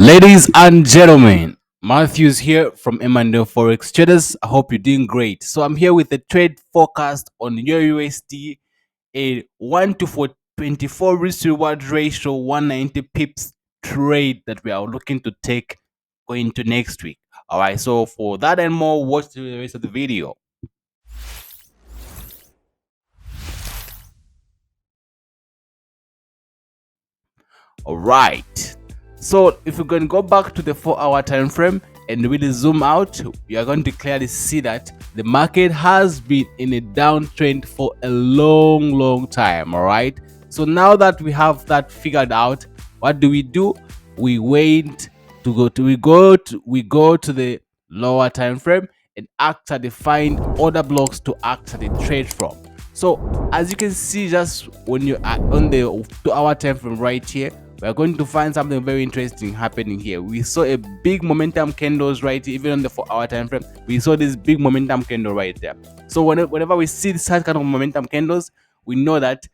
Ladies and gentlemen, Matthews here from Emmanuel Forex Traders. I hope you're doing great. So I'm here with the trade forecast on Eurusd, a 1 to 424 risk reward ratio, 190 pips trade that we are looking to take going to next week. All right, so for that and more, watch the rest of the video. All right. So if we're going to go back to the 4-hour time frame and really zoom out, you are going to clearly see that the market has been in a downtrend for a long time. All right. So now that we have that figured out, what do? We wait to go to the lower time frame and actually find order blocks to actually trade from. So as you can see, just when you are on the 2-hour time frame right here, we're going to find something very interesting happening here. We saw a big momentum candles right here, even on the 4-hour time frame. We saw this big momentum candle right there. So whenever we see this kind of momentum candles, we know that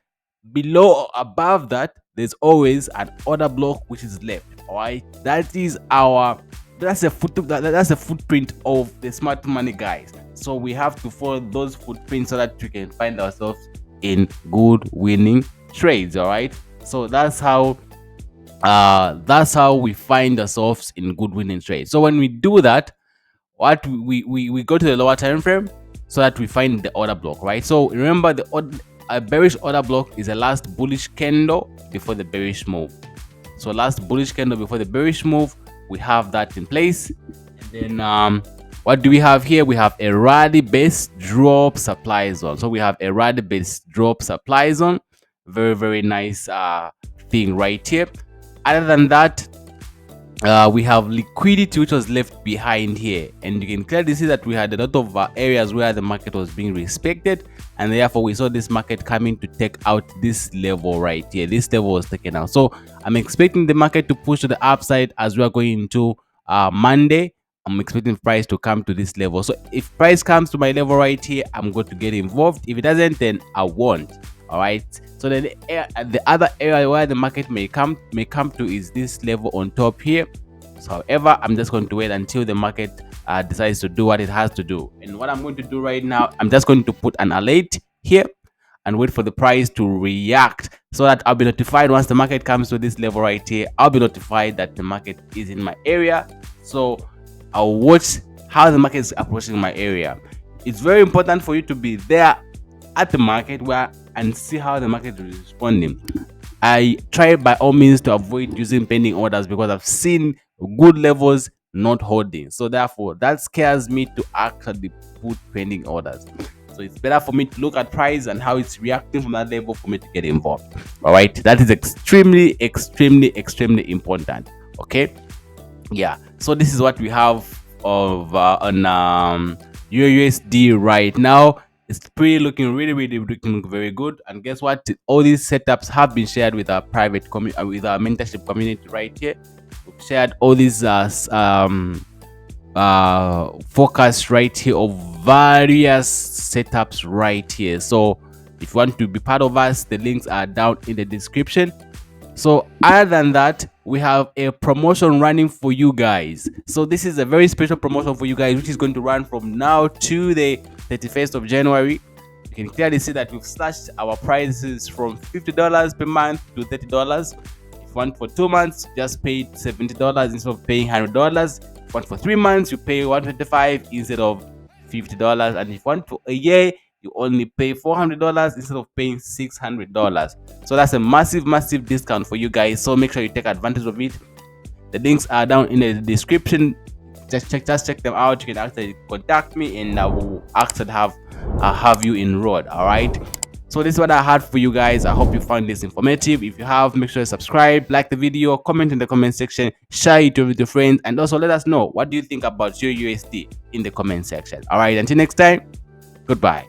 below or above that, there's always an order block which is left. All right, that's a footprint of the smart money guys. So we have to follow those footprints so that we can find ourselves in good winning trades. All right, so that's how we find ourselves in good winning trades. So when we do that, what we go to the lower time frame so that we find the order block, right? So remember, a bearish order block is a last bullish candle before the bearish move. So last bullish candle before the bearish move, we have that in place. And then what do we have here? We have a rally based drop supply zone. So we have a rally based drop supply zone. Very nice thing right here. Other than that, we have liquidity which was left behind here, and you can clearly see that we had a lot of areas where the market was being respected, and therefore we saw this market coming to take out this level right here. This level was taken out, so I'm expecting the market to push to the upside as we are going into Monday. I'm expecting price to come to this level. So if price comes to my level right here, I'm going to get involved. If it doesn't, then I won't. All right. So then the other area where the market may come to is this level on top here. So however, I'm just going to wait until the market decides to do what it has to do. And what I'm going to do right now, I'm just going to put an alert here and wait for the price to react so that I'll be notified once the market comes to this level right here. I'll be notified that the market is in my area. So I'll watch how the market is approaching my area. It's very important for you to be there at the market and see how the market is responding. I try by all means to avoid using pending orders because I've seen good levels not holding. So therefore, that scares me to actually put pending orders. So it's better for me to look at price and how it's reacting from that level for me to get involved. All right, that is extremely important. Okay, yeah. So this is what we have of on USD right now. It's looking really looking very good. And guess what? All these setups have been shared with our private with our mentorship community right here. We've shared all these forecasts right here of various setups right here. So if you want to be part of us, the links are down in the description. So other than that, we have a promotion running for you guys. So this is a very special promotion for you guys, which is going to run from now to the 31st of January. You can clearly see that we've slashed our prices from $50 per month to $30. If you want for 2 months, just pay $70 instead of paying $100. If you want for 3 months, you pay $125 instead of $50. And if you want for a year, you only pay $400 instead of paying $600. So that's a massive discount for you guys. So make sure you take advantage of it. The links are down in the description. Just check them out. You can actually contact me and I will actually have you enrolled. All right. So this is what I had for you guys. I hope you found this informative. If you have, make sure to subscribe, like the video, comment in the comment section, share it with your friends, and also let us know what do you think about your USD in the comment section. All right. Until next time. Goodbye.